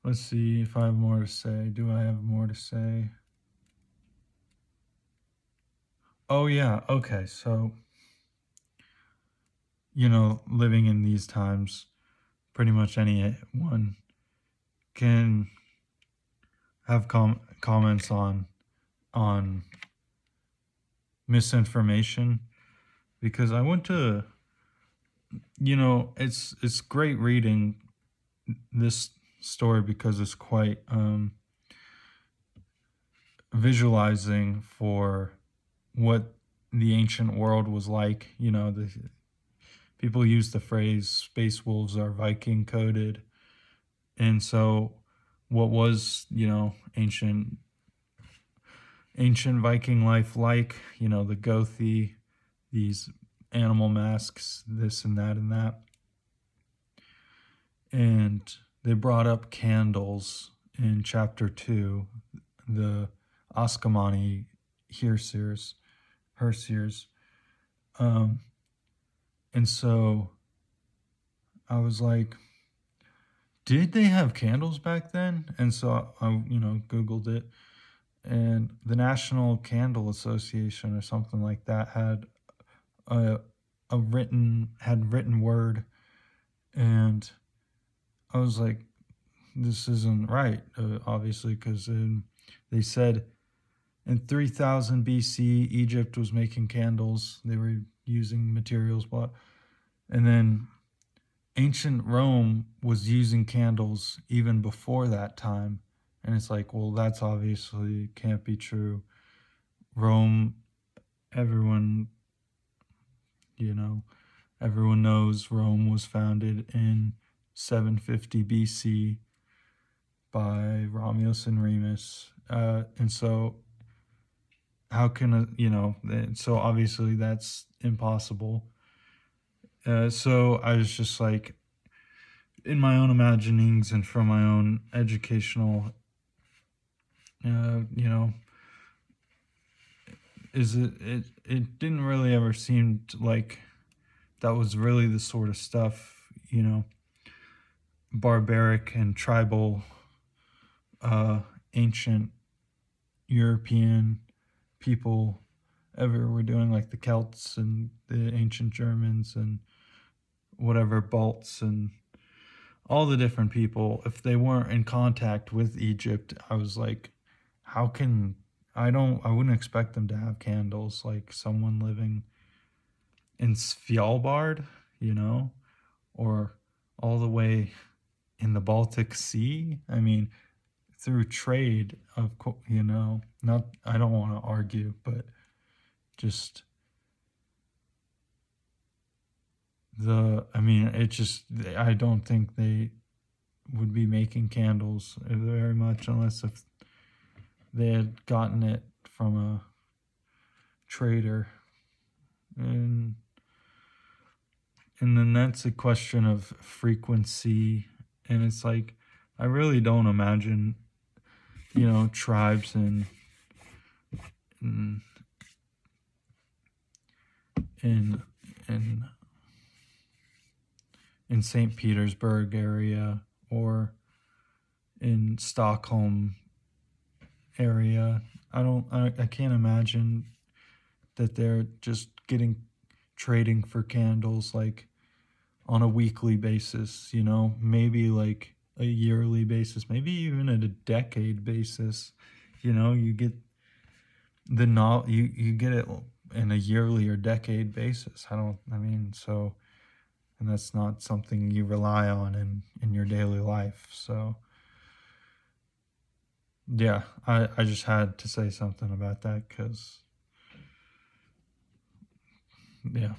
Let's see if I have more to say. Do I have more to say? Oh, yeah. Okay. So, living in these times, pretty much anyone can have comments on misinformation, because I went to, it's great reading this story because it's quite visualizing for what the ancient world was like. The people use the phrase "space wolves are Viking coded," and so what was ancient Viking life like? The Gothi, these animal masks, this and that and that, and they brought up candles in chapter 2, the Askamani Herseers. Um, and so I was like, did they have candles back then? And so I, Googled it, and the National Candle Association or something like that a, written word, and I was like, this isn't right, obviously, because they said in 3000 BC, Egypt was making candles. They were using materials, and then ancient Rome was using candles even before that time. And it's like, well, that's obviously can't be true. Rome, everyone, you know, everyone knows Rome was founded in 750 BC by Romulus and Remus. And so, how can so obviously that's impossible. So I was just like, in my own imaginings and from my own educational, you know, it didn't really ever seem like that was really the sort of stuff, barbaric and tribal, ancient European people ever were doing, like the Celts and the ancient Germans and whatever Balts and all the different people. If they weren't in contact with Egypt, I was like, how can I wouldn't expect them to have candles, like someone living in Svalbard, or all the way in the Baltic Sea. I mean, through trade, of course, not, I don't want to argue, but just it just, I don't think they would be making candles very much unless if they had gotten it from a trader. And and then that's a question of frequency, and it's like, I really don't imagine, tribes in in in, in St. Petersburg area or in Stockholm area. I can't imagine that they're just trading for candles like on a weekly basis, maybe like a yearly basis, maybe even at a decade basis. You get you get it in a yearly or decade basis. So, and that's not something you rely on in your daily life. So yeah, I just had to say something about that because, yeah.